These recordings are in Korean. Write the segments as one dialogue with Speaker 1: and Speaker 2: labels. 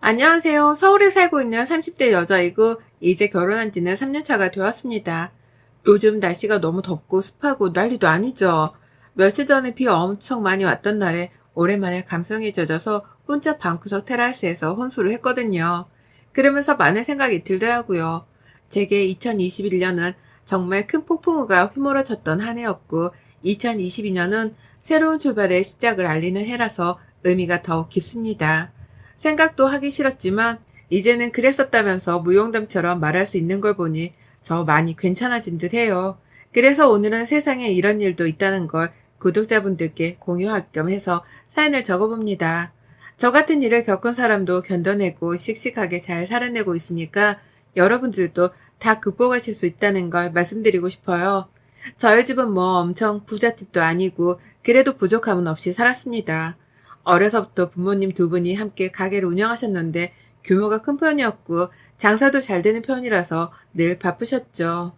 Speaker 1: 안녕하세요. 서울에 살고 있는 30대 여자이고 이제 결혼한 지는 3년 차가 되었습니다. 요즘 날씨가 너무 덥고 습하고 난리도 아니죠. 며칠 전에 비가 엄청 많이 왔던 날에 오랜만에 감성에 젖어서 혼자 방구석 테라스에서 혼술을 했거든요. 그러면서 많은 생각이 들더라고요. 제게 2021년은 정말 큰 폭풍우가 휘몰아쳤던 한 해였고 2022년은 새로운 출발의 시작을 알리는 해라서 의미가 더욱 깊습니다. 생각도 하기 싫었지만 이제는 그랬었다면서 무용담처럼 말할 수 있는 걸 보니 저 많이 괜찮아진 듯 해요. 그래서 오늘은 세상에 이런 일도 있다는 걸 구독자분들께 공유할 겸 해서 사연을 적어봅니다. 저 같은 일을 겪은 사람도 견뎌내고 씩씩하게 잘 살아내고 있으니까 여러분들도 다 극복하실 수 있다는 걸 말씀드리고 싶어요. 저희 집은 뭐 엄청 부잣집도 아니고 그래도 부족함은 없이 살았습니다. 어려서부터 부모님 두 분이 함께 가게를 운영하셨는데 규모가 큰 편이었고 장사도 잘 되는 편이라서 늘 바쁘셨죠.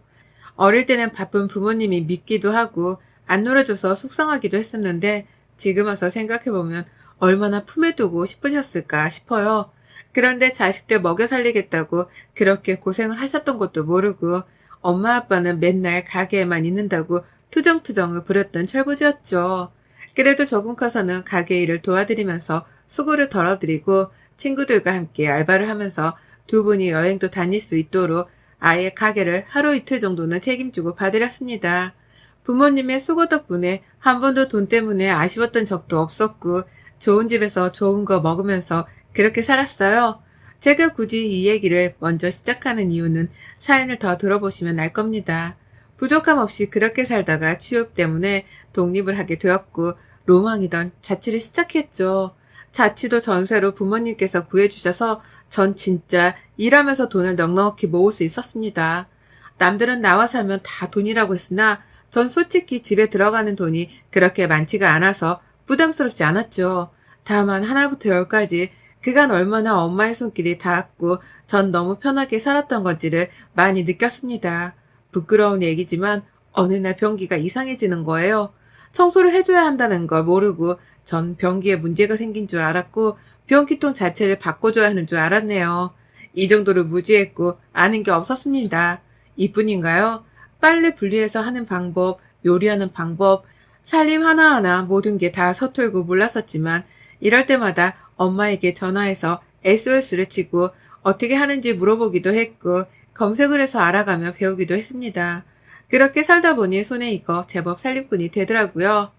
Speaker 1: 어릴 때는 바쁜 부모님이 믿기도 하고 안 놀아줘서 속상하기도 했었는데 지금 와서 생각해보면 얼마나 품에 두고 싶으셨을까 싶어요. 그런데 자식들 먹여 살리겠다고 그렇게 고생을 하셨던 것도 모르고 엄마 아빠는 맨날 가게에만 있는다고 투정투정을 부렸던 철부지였죠. 그래도 조금 커서는 가게 일을 도와드리면서 수고를 덜어드리고 친구들과 함께 알바를 하면서 두 분이 여행도 다닐 수 있도록 아예 가게를 하루 이틀 정도는 책임지고 봐드렸습니다. 부모님의 수고 덕분에 한 번도 돈 때문에 아쉬웠던 적도 없었고 좋은 집에서 좋은 거 먹으면서 그렇게 살았어요. 제가 굳이 이 얘기를 먼저 시작하는 이유는 사연을 더 들어보시면 알 겁니다. 부족함 없이 그렇게 살다가 취업 때문에 독립을 하게 되었고 로망이던 자취를 시작했죠. 자취도 전세로 부모님께서 구해주셔서 전 진짜 일하면서 돈을 넉넉히 모을 수 있었습니다. 남들은 나와 살면 다 돈이라고 했으나 전 솔직히 집에 들어가는 돈이 그렇게 많지가 않아서 부담스럽지 않았죠. 다만 하나부터 열까지 그간 얼마나 엄마의 손길이 닿았고 전 너무 편하게 살았던 건지를 많이 느꼈습니다. 부끄러운 얘기지만 어느 날 변기가 이상해지는 거예요. 청소를 해줘야 한다는 걸 모르고 전 변기에 문제가 생긴 줄 알았고 변기통 자체를 바꿔줘야 하는 줄 알았네요. 이 정도로 무지했고 아는 게 없었습니다. 이뿐인가요? 빨래 분리해서 하는 방법, 요리하는 방법, 살림 하나하나 모든 게 다 서툴고 몰랐었지만 이럴 때마다 엄마에게 전화해서 SOS를 치고 어떻게 하는지 물어보기도 했고 검색을 해서 알아가며 배우기도 했습니다. 그렇게 살다 보니 손에 익어 제법 살림꾼이 되더라고요.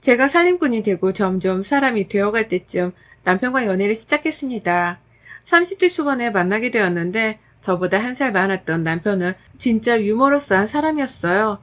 Speaker 1: 제가 살림꾼이 되고 점점 사람이 되어갈 때쯤 남편과 연애를 시작했습니다. 30대 초반에 만나게 되었는데 저보다 한 살 많았던 남편은 진짜 유머러스한 사람이었어요.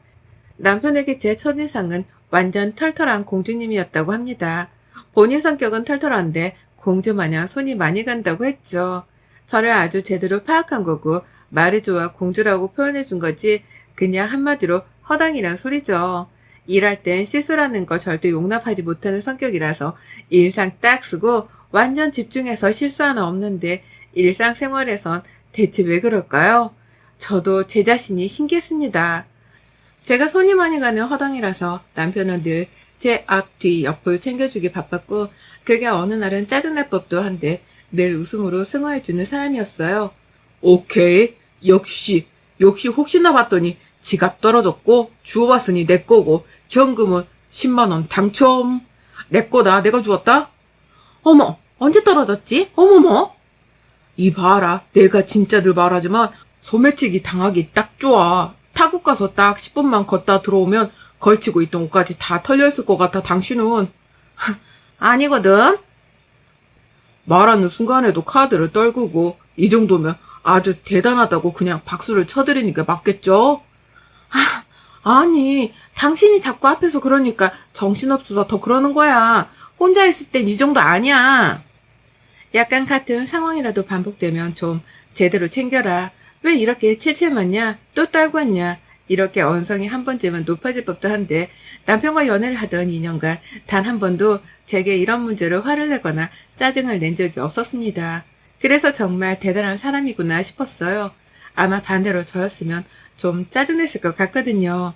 Speaker 1: 남편에게 제 첫인상은 완전 털털한 공주님이었다고 합니다. 본인 성격은 털털한데 공주마냥 손이 많이 간다고 했죠. 저를 아주 제대로 파악한 거고 말을 좋아 공주라고 표현해준 거지 그냥 한마디로 허당이란 소리죠. 일할 땐 실수라는 걸 절대 용납하지 못하는 성격이라서 인상 딱 쓰고 완전 집중해서 실수 하나 없는데 일상생활에선 대체 왜 그럴까요? 저도 제 자신이 신기했습니다. 제가 손이 많이 가는 허당이라서 남편은 늘 제 앞, 뒤, 옆을 챙겨주기 바빴고 그게 어느 날은 짜증날 법도 한데 늘 웃음으로 승화해주는 사람이었어요. 오케이. 역시 혹시나 봤더니 지갑 떨어졌고 주워봤으니 내 거고 현금은 10만원 당첨. 내 거다. 내가 주웠다. 어머, 언제 떨어졌지? 어머머. 이 봐라. 내가 진짜 늘 말하지만 소매치기 당하기 딱 좋아. 타국 가서 딱 10분만 걷다 들어오면 걸치고 있던 옷까지 다 털려있을 것 같아. 당신은. 아니거든. 말하는 순간에도 카드를 떨구고 이 정도면 아주 대단하다고 그냥 박수를 쳐드리니까 맞겠죠? 아니, 당신이 자꾸 앞에서 그러니까 정신없어서 더 그러는 거야. 혼자 있을 땐 이 정도 아니야. 약간 같은 상황이라도 반복되면 좀 제대로 챙겨라. 왜 이렇게 칠칠 맞냐? 또 떨고 왔냐? 이렇게 언성이 한 번쯤은 높아질 법도 한데 남편과 연애를 하던 2년간 단 한 번도 제게 이런 문제로 화를 내거나 짜증을 낸 적이 없었습니다. 그래서 정말 대단한 사람이구나 싶었어요. 아마 반대로 저였으면 좀 짜증냈을 것 같거든요.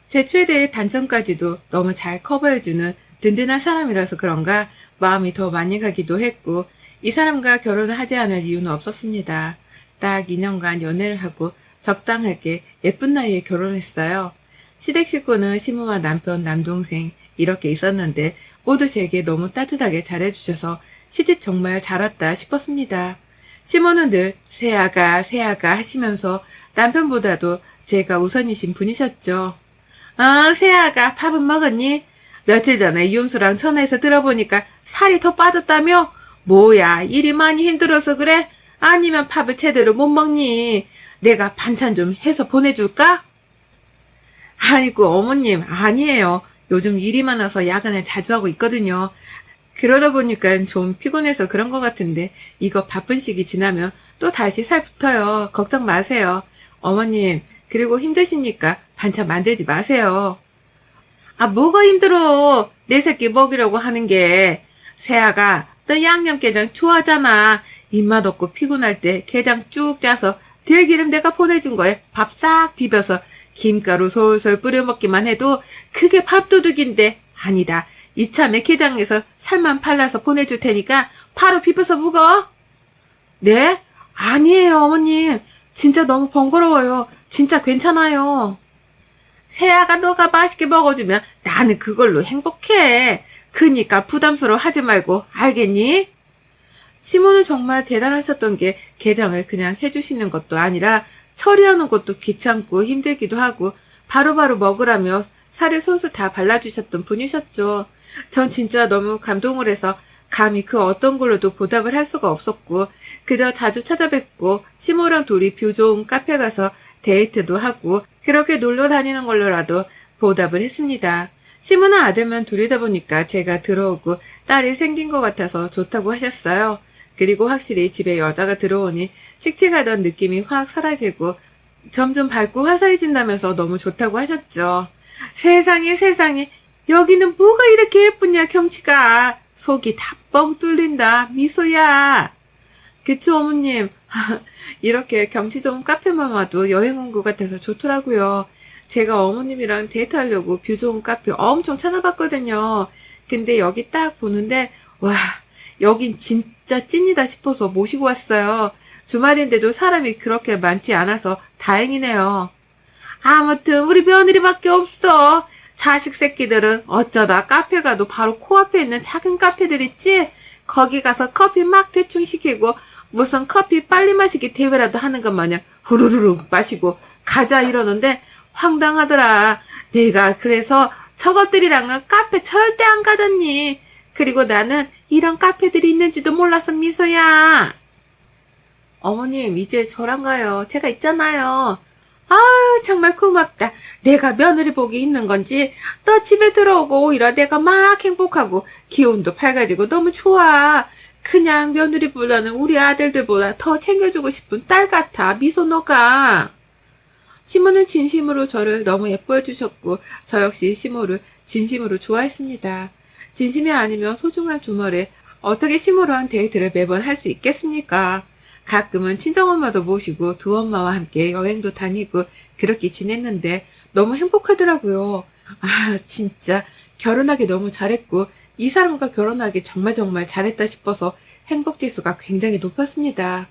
Speaker 1: 제 최대의 단점까지도 너무 잘 커버해주는 든든한 사람이라서 그런가 마음이 더 많이 가기도 했고 이 사람과 결혼을 하지 않을 이유는 없었습니다. 딱 2년간 연애를 하고 적당하게 예쁜 나이에 결혼했어요. 시댁 식구는 시모와 남편, 남동생 이렇게 있었는데 모두 제게 너무 따뜻하게 잘해주셔서 시집 정말 잘 왔다 싶었습니다. 시모는 늘 새아가 새아가 하시면서 남편보다도 제가 우선이신 분이셨죠. 아, 새아가 밥은 먹었니? 며칠 전에 이혼수랑 전화해서 들어보니까 살이 더 빠졌다며? 뭐야, 일이 많이 힘들어서 그래? 아니면 밥을 제대로 못 먹니? 내가 반찬 좀 해서 보내줄까? 아이고, 어머님, 아니에요. 요즘 일이 많아서 야근을 자주 하고 있거든요. 그러다 보니까 좀 피곤해서 그런 것 같은데 이거 바쁜 시기 지나면 또 다시 살 붙어요. 걱정 마세요. 어머님, 그리고 힘드시니까 반찬 만들지 마세요. 아, 뭐가 힘들어. 내 새끼 먹이려고 하는 게. 세아가 너 양념게장 좋아하잖아. 입맛 없고 피곤할 때 게장 쭉 짜서 들기름 내가 보내준 거에 밥 싹 비벼서 김가루 솔솔 뿌려 먹기만 해도 그게 밥도둑인데. 아니다. 이참에 게장에서 살만 발라서 보내줄 테니까 바로 비벼서 묵어. 네? 아니에요, 어머님. 진짜 너무 번거로워요. 진짜 괜찮아요. 세아가 너가 맛있게 먹어주면 나는 그걸로 행복해. 그니까 부담스러워 하지 말고, 알겠니? 시몬은 정말 대단하셨던 게 게장을 그냥 해주시는 것도 아니라 처리하는 것도 귀찮고 힘들기도 하고 바로바로 먹으라며 살을 손수 다 발라주셨던 분이셨죠. 전 진짜 너무 감동을 해서 감히 그 어떤 걸로도 보답을 할 수가 없었고 그저 자주 찾아뵙고 시모랑 둘이 뷰 좋은 카페 가서 데이트도 하고 그렇게 놀러 다니는 걸로라도 보답을 했습니다. 시모는 아들만 둘이다 보니까 제가 들어오고 딸이 생긴 것 같아서 좋다고 하셨어요. 그리고 확실히 집에 여자가 들어오니 칙칙하던 느낌이 확 사라지고 점점 밝고 화사해진다면서 너무 좋다고 하셨죠. 세상에 세상에 여기는 뭐가 이렇게 예쁘냐 경치가. 속이 다 뻥 뚫린다 미소야. 그쵸 어머님. 이렇게 경치 좋은 카페만 와도 여행 온 것 같아서 좋더라고요. 제가 어머님이랑 데이트하려고 뷰 좋은 카페 엄청 찾아봤거든요. 근데 여기 딱 보는데 와 여긴 진짜 찐이다 싶어서 모시고 왔어요. 주말인데도 사람이 그렇게 많지 않아서 다행이네요. 아무튼 우리 며느리밖에 없어. 자식 새끼들은 어쩌다 카페 가도 바로 코앞에 있는 작은 카페들 있지? 거기 가서 커피 막 대충 시키고 무슨 커피 빨리 마시기 대회라도 하는 것 마냥 후루루루 마시고 가자 이러는데 황당하더라. 내가 그래서 저것들이랑은 카페 절대 안 가졌니? 그리고 나는 이런 카페들이 있는지도 몰랐어 미소야. 어머님 이제 저랑 가요. 제가 있잖아요. 아유 정말 고맙다. 내가 며느리 복이 있는 건지 너 집에 들어오고 오히려 내가 막 행복하고 기운도 밝아지고 너무 좋아. 그냥 며느리보다는 우리 아들들보다 더 챙겨주고 싶은 딸 같아 미소너가. 시모는 진심으로 저를 너무 예뻐해 주셨고 저 역시 시모를 진심으로 좋아했습니다. 진심이 아니면 소중한 주말에 어떻게 시모랑 데이트를 매번 할 수 있겠습니까? 가끔은 친정엄마도 모시고 두 엄마와 함께 여행도 다니고 그렇게 지냈는데 너무 행복하더라고요. 아 진짜 결혼하기 너무 잘했고 이 사람과 결혼하기 정말 잘했다 싶어서 행복지수가 굉장히 높았습니다.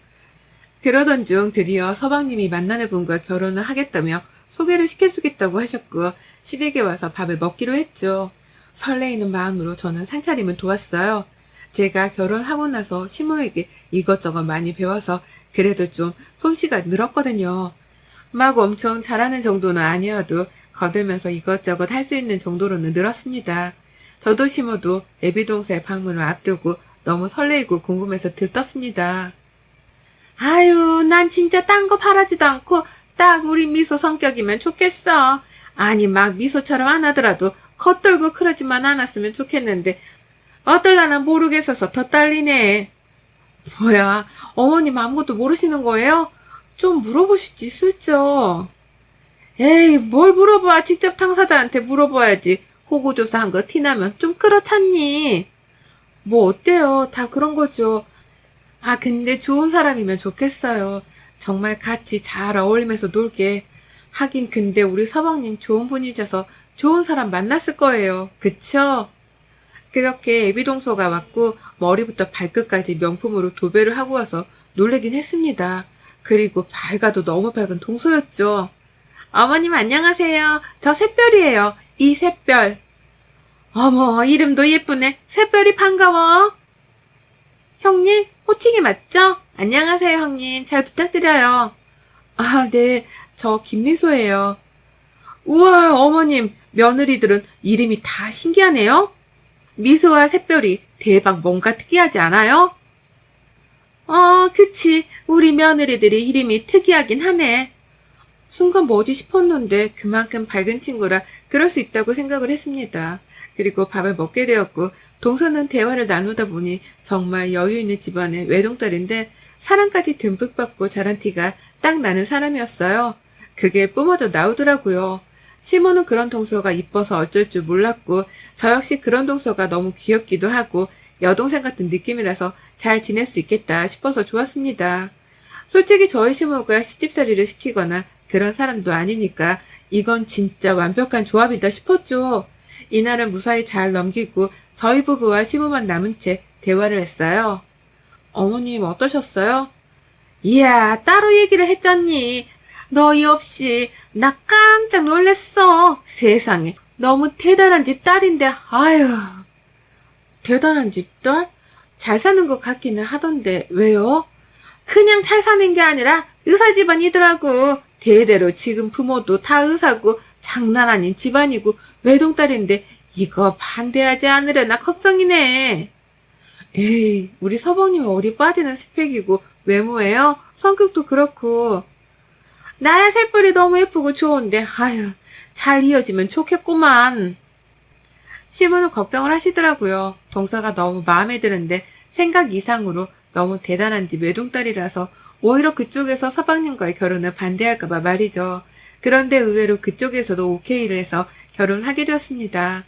Speaker 1: 그러던 중 드디어 서방님이 만나는 분과 결혼을 하겠다며 소개를 시켜주겠다고 하셨고 시댁에 와서 밥을 먹기로 했죠. 설레이는 마음으로 저는 상차림을 도왔어요. 제가 결혼하고 나서 시모에게 이것저것 많이 배워서 그래도 좀 솜씨가 늘었거든요. 막 엄청 잘하는 정도는 아니어도 거들면서 이것저것 할 수 있는 정도로는 늘었습니다. 저도 시모도 애비동생 방문을 앞두고 너무 설레이고 궁금해서 들떴습니다. 아유, 난 진짜 딴 거 바라지도 않고 딱 우리 미소 성격이면 좋겠어. 아니 막 미소처럼 안 하더라도 겉돌고 그러지만 않았으면 좋겠는데 어떨라나 모르겠어서 더 떨리네. 뭐야, 어머님 아무것도 모르시는 거예요? 좀 물어보시지 슬쩍. 에이, 뭘 물어봐. 직접 당사자한테 물어봐야지. 호구조사한 거 티나면 좀 그렇잖니. 뭐 어때요? 다 그런 거죠. 아, 근데 좋은 사람이면 좋겠어요. 정말 같이 잘 어울리면서 놀게. 하긴 근데 우리 서방님 좋은 분이셔서 좋은 사람 만났을 거예요. 그쵸? 그렇게 애비동서가 왔고 머리부터 발끝까지 명품으로 도배를 하고 와서 놀래긴 했습니다. 그리고 밝아도 너무 밝은 동서였죠. 어머님 안녕하세요. 저 샛별이에요. 이샛별. 어머 이름도 예쁘네. 샛별이 반가워. 형님 호칭이 맞죠? 안녕하세요 형님. 잘 부탁드려요. 아 네. 저 김미소예요. 우와 어머님 며느리들은 이름이 다 신기하네요. 미소와 샛별이 대박 뭔가 특이하지 않아요? 그치. 우리 며느리들이 이름이 특이하긴 하네. 순간 뭐지 싶었는데 그만큼 밝은 친구라 그럴 수 있다고 생각을 했습니다. 그리고 밥을 먹게 되었고 동서는 대화를 나누다 보니 정말 여유 있는 집안의 외동딸인데 사랑까지 듬뿍 받고 자란 티가 딱 나는 사람이었어요. 그게 뿜어져 나오더라고요. 시모는 그런 동서가 이뻐서 어쩔 줄 몰랐고 저 역시 그런 동서가 너무 귀엽기도 하고 여동생 같은 느낌이라서 잘 지낼 수 있겠다 싶어서 좋았습니다. 솔직히 저희 시모가 시집살이를 시키거나 그런 사람도 아니니까 이건 진짜 완벽한 조합이다 싶었죠. 이날은 무사히 잘 넘기고 저희 부부와 시모만 남은 채 대화를 했어요. 어머님 어떠셨어요? 이야 따로 얘기를 했잖니. 너희 없이 나 깜짝 놀랬어. 세상에 너무 대단한 집 딸인데 아유. 대단한 집 딸? 잘 사는 것 같기는 하던데 왜요? 그냥 잘 사는 게 아니라 의사 집안이더라고. 대대로 지금 부모도 다 의사고 장난 아닌 집안이고 외동딸인데 이거 반대하지 않으려나 걱정이네. 에이 우리 서방님 어디 빠지는 스펙이고 외모예요? 성격도 그렇고. 나야 샛별이 너무 예쁘고 좋은데 아유 잘 이어지면 좋겠구만. 시부는 걱정을 하시더라고요. 동서가 너무 마음에 드는데 생각 이상으로 너무 대단한 집 외동딸이라서 오히려 그쪽에서 서방님과의 결혼을 반대할까봐 말이죠. 그런데 의외로 그쪽에서도 오케이를 해서 결혼하게 되었습니다.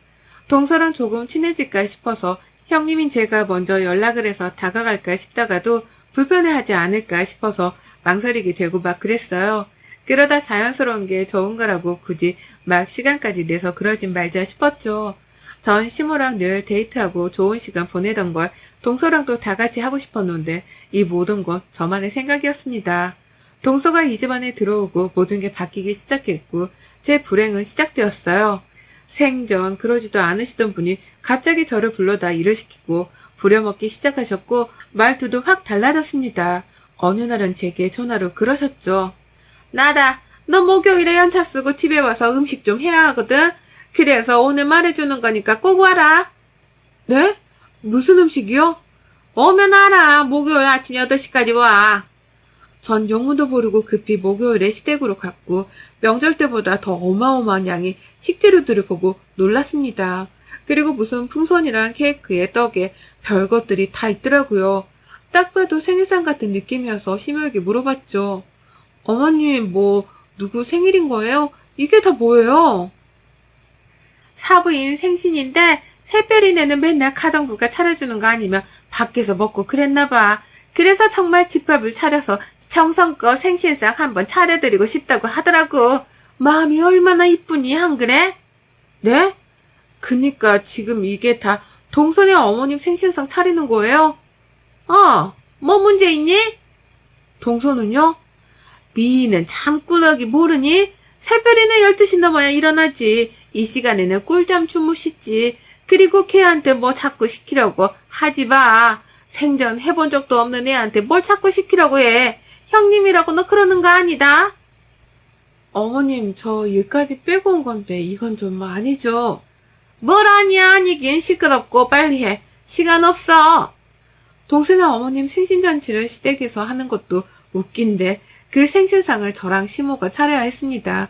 Speaker 1: 동서랑 조금 친해질까 싶어서 형님인 제가 먼저 연락을 해서 다가갈까 싶다가도 불편해하지 않을까 싶어서 망설이게 되고 막 그랬어요. 그러다 자연스러운 게 좋은 거라고 굳이 막 시간까지 내서 그러진 말자 싶었죠. 전 시모랑 늘 데이트하고 좋은 시간 보내던 걸 동서랑도 다 같이 하고 싶었는데 이 모든 건 저만의 생각이었습니다. 동서가 이 집안에 들어오고 모든 게 바뀌기 시작했고 제 불행은 시작되었어요. 생전 그러지도 않으시던 분이 갑자기 저를 불러다 일을 시키고 부려먹기 시작하셨고 말투도 확 달라졌습니다. 어느 날은 제게 전화로 그러셨죠. 나다. 너 목요일에 연차 쓰고 집에 와서 음식 좀 해야 하거든. 그래서 오늘 말해주는 거니까 꼭 와라. 네? 무슨 음식이요? 오면 알아. 목요일 아침 8시까지 와. 전 영문도 모르고 급히 목요일에 시댁으로 갔고 명절 때보다 더 어마어마한 양의 식재료들을 보고 놀랐습니다. 그리고 무슨 풍선이랑 케이크에 떡에 별것들이 다 있더라고요. 딱 봐도 생일상 같은 느낌이어서 심하게 물어봤죠. 어머님 누구 생일인 거예요? 이게 다 뭐예요? 사부인 생신인데 새별이네는 맨날 가정부가 차려주는 거 아니면 밖에서 먹고 그랬나 봐. 그래서 정말 집밥을 차려서 정성껏 생신상 한번 차려드리고 싶다고 하더라고. 마음이 얼마나 이쁘니 안 그래? 네? 그니까 지금 이게 다 동선의 어머님 생신상 차리는 거예요? 뭐 문제 있니? 동선은요? 미인은 잠꾸러기 모르니? 새별이는 12시 넘어야 일어나지. 이 시간에는 꿀잠 주무시지. 그리고 걔한테 뭐 자꾸 시키려고 하지 마. 생전 해본 적도 없는 애한테 뭘 자꾸 시키려고 해. 형님이라고 너 그러는 거 아니다. 어머님 저 일까지 빼고 온 건데 이건 좀 아니죠. 뭘 아니야 아니긴 시끄럽고 빨리 해. 시간 없어. 동생의 어머님 생신잔치를 시댁에서 하는 것도 웃긴데 그 생신상을 저랑 시모가 차려야 했습니다.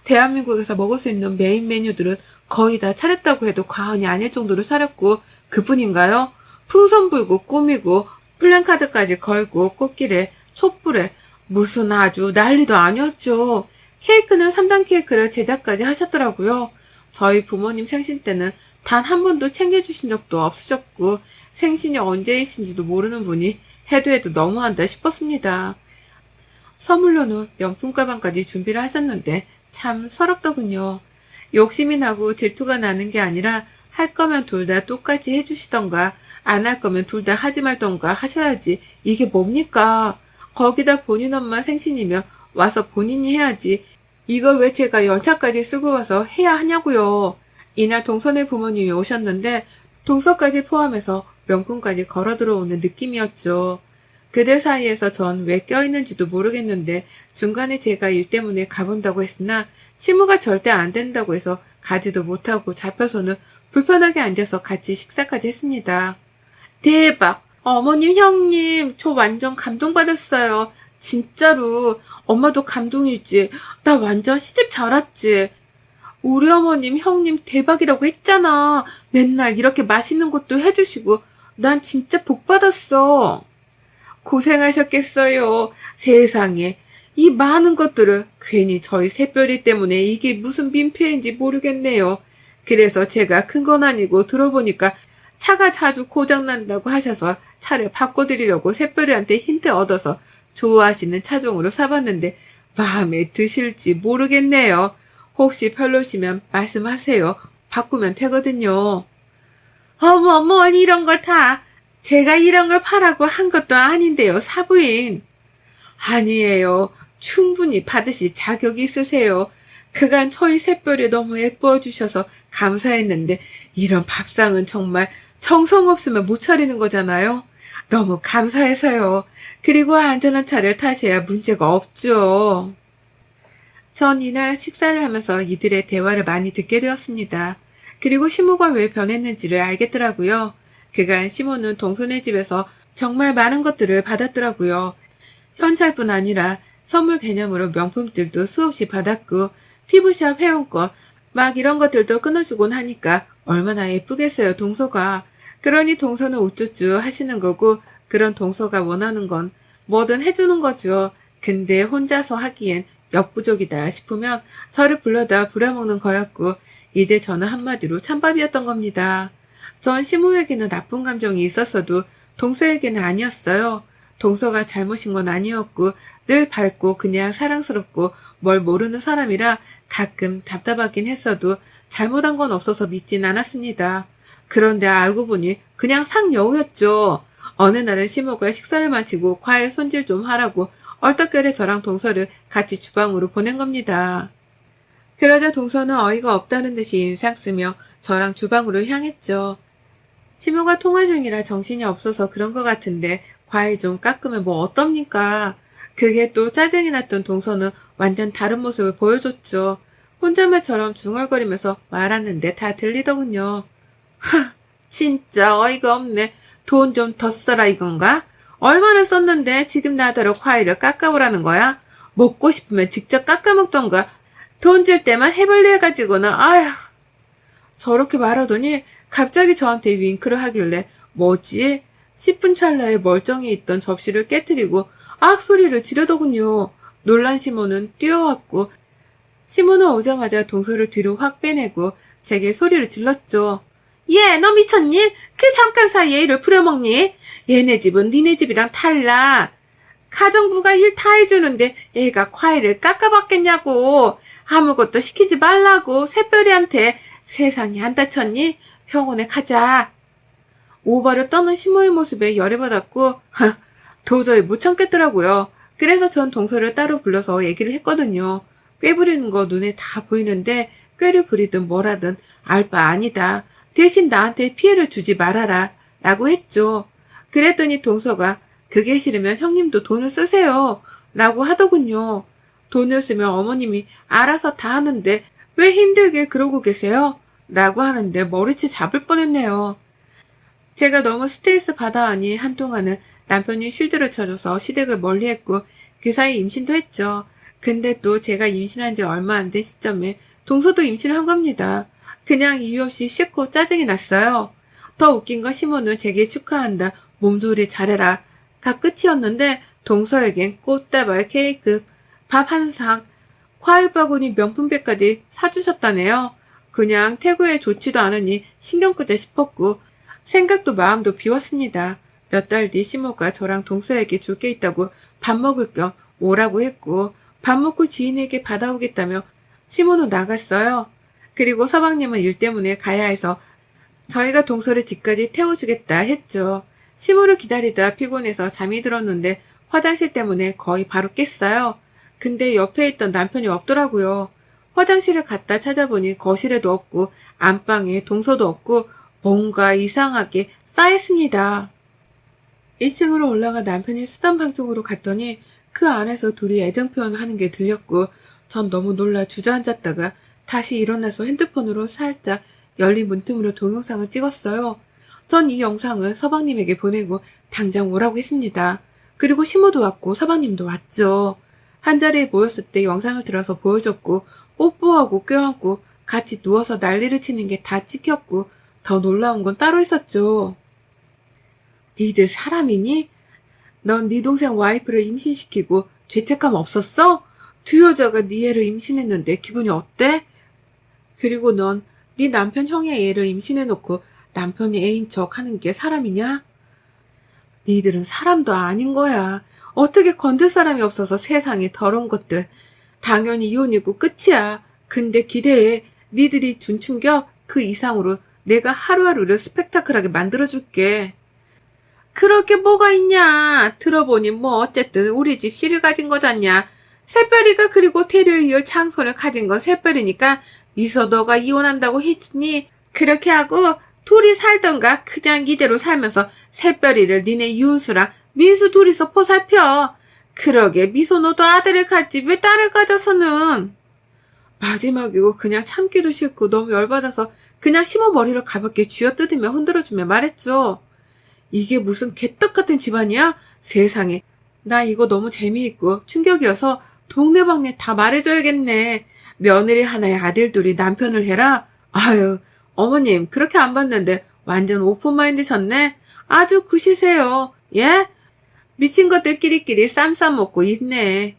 Speaker 1: 대한민국에서 먹을 수 있는 메인 메뉴들은 거의 다 차렸다고 해도 과언이 아닐 정도로 차렸고 그뿐인가요? 풍선 불고 꾸미고 플랜카드까지 걸고 꽃길에 촛불에 무슨 아주 난리도 아니었죠. 케이크는 3단 케이크를 제작까지 하셨더라고요. 저희 부모님 생신 때는 단 한 번도 챙겨주신 적도 없으셨고 생신이 언제이신지도 모르는 분이 해도 너무한다 싶었습니다. 선물로는 명품 가방까지 준비를 하셨는데 참 서럽더군요. 욕심이 나고 질투가 나는 게 아니라 할 거면 둘 다 똑같이 해주시던가 안 할 거면 둘 다 하지 말던가 하셔야지. 이게 뭡니까? 거기다 본인 엄마 생신이면 와서 본인이 해야지. 이걸 왜 제가 연차까지 쓰고 와서 해야 하냐고요. 이날 동선의 부모님이 오셨는데 동서까지 포함해서 명품까지 걸어 들어오는 느낌이었죠. 그들 사이에서 전 왜 껴있는지도 모르겠는데 중간에 제가 일 때문에 가본다고 했으나 시무가 절대 안 된다고 해서 가지도 못하고 잡혀서는 불편하게 앉아서 같이 식사까지 했습니다. 대박! 어머님, 형님, 저 완전 감동받았어요. 진짜로. 엄마도 감동이지. 나 완전 시집 잘 왔지. 우리 어머님, 형님 대박이라고 했잖아. 맨날 이렇게 맛있는 것도 해주시고. 난 진짜 복 받았어. 고생하셨겠어요. 세상에. 이 많은 것들을 괜히 저희 새별이 때문에 이게 무슨 민폐인지 모르겠네요. 그래서 제가 큰 건 아니고 들어보니까 차가 자주 고장난다고 하셔서 차를 바꿔드리려고 새별이한테 힌트 얻어서 좋아하시는 차종으로 사봤는데 마음에 드실지 모르겠네요. 혹시 별로시면 말씀하세요. 바꾸면 되거든요. 어머, 뭘 이런 걸 다. 제가 이런 걸 파라고 한 것도 아닌데요, 사부인. 아니에요. 충분히 받으실 자격이 있으세요. 그간 저희 새별이 너무 예뻐해 주셔서 감사했는데 이런 밥상은 정말 정성 없으면 못 차리는 거잖아요. 너무 감사해서요. 그리고 안전한 차를 타셔야 문제가 없죠. 전 이날 식사를 하면서 이들의 대화를 많이 듣게 되었습니다. 그리고 시모가 왜 변했는지를 알겠더라고요. 그간 시모는 동선의 집에서 정말 많은 것들을 받았더라고요. 현찰뿐 아니라 선물 개념으로 명품들도 수없이 받았고 피부샵 회원권 막 이런 것들도 끊어주곤 하니까 얼마나 예쁘겠어요, 동서가. 그러니 동서는 우쭈쭈 하시는 거고 그런 동서가 원하는 건 뭐든 해주는 거죠. 근데 혼자서 하기엔 역부족이다 싶으면 저를 불러다 부려먹는 거였고 이제 저는 한마디로 찬밥이었던 겁니다. 전 시모에게는 나쁜 감정이 있었어도 동서에게는 아니었어요. 동서가 잘못인 건 아니었고 늘 밝고 그냥 사랑스럽고 뭘 모르는 사람이라 가끔 답답하긴 했어도 잘못한 건 없어서 믿진 않았습니다. 그런데 알고 보니 그냥 상여우였죠. 어느 날은 시모가 식사를 마치고 과일 손질 좀 하라고 얼떨결에 저랑 동서를 같이 주방으로 보낸 겁니다. 그러자 동서는 어이가 없다는 듯이 인상 쓰며 저랑 주방으로 향했죠. 시모가 통화 중이라 정신이 없어서 그런 것 같은데 과일 좀 깎으면 뭐 어떻습니까? 그게 또 짜증이 났던 동서는 완전 다른 모습을 보여줬죠. 혼잣말처럼 중얼거리면서 말하는데 다 들리더군요. 하, 진짜 어이가 없네. 돈 좀 더 써라 이건가? 얼마나 썼는데 지금 나더러 과일을 깎아오라는 거야? 먹고 싶으면 직접 깎아먹던가. 돈 줄 때만 해볼래 해가지고는 아휴. 저렇게 말하더니 갑자기 저한테 윙크를 하길래 뭐지? 싶은 찰나에 멀쩡히 있던 접시를 깨트리고 악 소리를 지르더군요. 놀란 시모는 뛰어왔고 시모는 오자마자 동서를 뒤로 확 빼내고 제게 소리를 질렀죠. 얘, 너 미쳤니? 그 잠깐 사이에 일을 부려먹니? 얘네 집은 니네 집이랑 달라. 가정부가 일 다 해주는데 애가 과일을 깎아봤겠냐고. 아무것도 시키지 말라고 새별이한테. 세상에 안 다쳤니? 병원에 가자. 오바를 떠는 시모의 모습에 열이 받았고 도저히 못 참겠더라고요. 그래서 전 동서를 따로 불러서 얘기를 했거든요. 꾀 부리는 거 눈에 다 보이는데 꾀를 부리든 뭐라든 알 바 아니다. 대신 나한테 피해를 주지 말아라 라고 했죠. 그랬더니 동서가 그게 싫으면 형님도 돈을 쓰세요 라고 하더군요. 돈을 쓰면 어머님이 알아서 다 하는데 왜 힘들게 그러고 계세요? 라고 하는데 머리채 잡을 뻔했네요. 제가 너무 스트레스 받아 하니 한동안은 남편이 쉴드를 쳐줘서 시댁을 멀리했고 그 사이 임신도 했죠. 근데 또 제가 임신한 지 얼마 안 된 시점에 동서도 임신을 한 겁니다. 그냥 이유 없이 싫고 짜증이 났어요. 더 웃긴 건 시모는 제게 축하한다, 몸조리 잘해라 가 끝이었는데 동서에겐 꽃다발, 케이크, 밥 한 상, 과일 바구니, 명품백까지 사주셨다네요. 그냥 태구에 좋지도 않으니 신경 끄자 싶었고 생각도 마음도 비웠습니다. 몇 달 뒤 시모가 저랑 동서에게 줄 게 있다고 밥 먹을 겸 오라고 했고 밥 먹고 지인에게 받아오겠다며 시모는 나갔어요. 그리고 서방님은 일 때문에 가야 해서 저희가 동서를 집까지 태워주겠다 했죠. 시모를 기다리다 피곤해서 잠이 들었는데 화장실 때문에 거의 바로 깼어요. 근데 옆에 있던 남편이 없더라고요. 화장실을 갔다 찾아보니 거실에도 없고 안방에 동서도 없고 뭔가 이상하게 쌓였습니다. 1층으로 올라가 남편이 쓰던 방 쪽으로 갔더니 그 안에서 둘이 애정 표현하는 게 들렸고 전 너무 놀라 주저앉았다가 다시 일어나서 핸드폰으로 살짝 열린 문틈으로 동영상을 찍었어요. 전 이 영상을 서방님에게 보내고 당장 오라고 했습니다. 그리고 시모도 왔고 서방님도 왔죠. 한자리에 모였을 때 영상을 들어서 보여줬고 뽀뽀하고 껴안고 같이 누워서 난리를 치는 게 다 찍혔고 더 놀라운 건 따로 있었죠. 니들 사람이니? 넌 네 동생 와이프를 임신시키고 죄책감 없었어? 두 여자가 네 애를 임신했는데 기분이 어때? 그리고 넌 네 남편 형의 애를 임신해놓고 남편이 애인 척 하는 게 사람이냐? 니들은 사람도 아닌 거야. 어떻게 건들 사람이 없어서 세상에 더러운 것들. 당연히 이혼이고 끝이야. 근데 기대해. 니들이 준 충격 그 이상으로 내가 하루하루를 스펙타클하게 만들어줄게. 그럴 게 뭐가 있냐. 들어보니 뭐 어쨌든 우리 집 씨를 가진 거잖냐. 새별이가 그리고 태를 이을 장손을 가진 건 새별이니까 니서 너가 이혼한다고 했으니 그렇게 하고 둘이 살던가 그냥 이대로 살면서 새별이를 니네 윤수랑 민수 둘이서 포살펴. 그러게 미소 너도 아들을 갖지 왜 딸을 가져서는. 마지막이고 그냥 참기도 싫고 너무 열받아서 그냥 심어 머리를 가볍게 쥐어뜯으며 흔들어주며 말했죠. 이게 무슨 개떡 같은 집안이야? 세상에. 나 이거 너무 재미있고 충격이어서 동네방네 다 말해줘야겠네. 며느리 하나의 아들 둘이 남편을 해라? 아유, 어머님 그렇게 안 봤는데 완전 오픈마인드셨네? 아주 굿이세요. 예? 미친 것들끼리끼리 쌈 싸먹고 있네.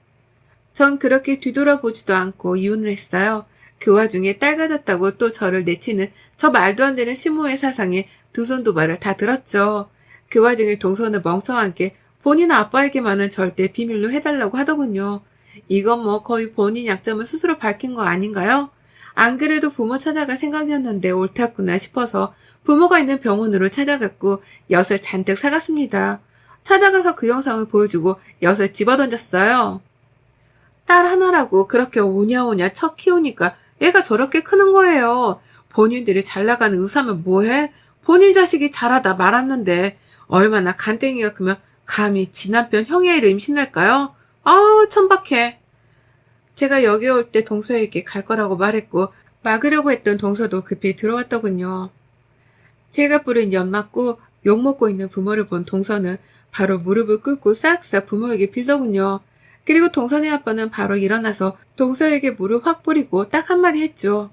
Speaker 1: 전 그렇게 뒤돌아보지도 않고 이혼을 했어요. 그 와중에 딸 가졌다고 또 저를 내치는 저 말도 안 되는 시모의 사상에 두 손 두 발을 다 들었죠. 그 와중에 동서는 멍청한 게 본인 아빠에게만은 절대 비밀로 해달라고 하더군요. 이건 뭐 거의 본인 약점을 스스로 밝힌 거 아닌가요? 안 그래도 부모 찾아갈 생각이었는데 옳았구나 싶어서 부모가 있는 병원으로 찾아갔고 엿을 잔뜩 사갔습니다. 찾아가서 그 영상을 보여주고 엿을 집어던졌어요. 딸 하나라고 그렇게 오냐오냐 척 키우니까 얘가 저렇게 크는 거예요. 본인들이 잘 나가는 의사면 뭐해? 본인 자식이 잘하다 말았는데 얼마나 간땡이가 크면 감히 지 남편 형의 애를 임신할까요? 아우 천박해. 제가 여기 올 때 동서에게 갈 거라고 말했고 막으려고 했던 동서도 급히 들어왔더군요. 제가 뿌린 엿 맞고 욕먹고 있는 부모를 본 동서는 바로 무릎을 꿇고 싹싹 부모에게 빌더군요. 그리고 동서네 아빠는 바로 일어나서 동서에게 무릎 확 뿌리고 딱 한마디 했죠.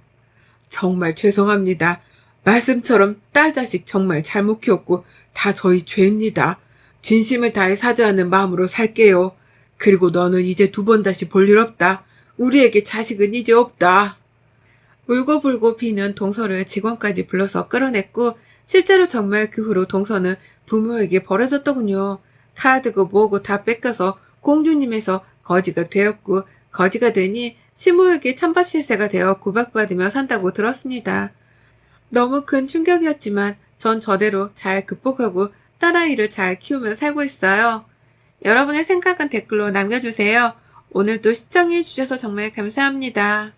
Speaker 1: 정말 죄송합니다. 말씀처럼 딸 자식 정말 잘못 키웠고 다 저희 죄입니다. 진심을 다해 사죄하는 마음으로 살게요. 그리고 너는 이제 두 번 다시 볼 일 없다. 우리에게 자식은 이제 없다. 울고불고 비는 동서를 직원까지 불러서 끌어냈고 실제로 정말 그 후로 동서는 부모에게 버려졌더군요. 카드고 뭐고 다 뺏겨서 공주님에서 거지가 되었고 거지가 되니 시모에게 찬밥실세가 되어 구박받으며 산다고 들었습니다. 너무 큰 충격이었지만 전 저대로 잘 극복하고 딸아이를 잘 키우며 살고 있어요. 여러분의 생각은 댓글로 남겨주세요. 오늘도 시청해주셔서 정말 감사합니다.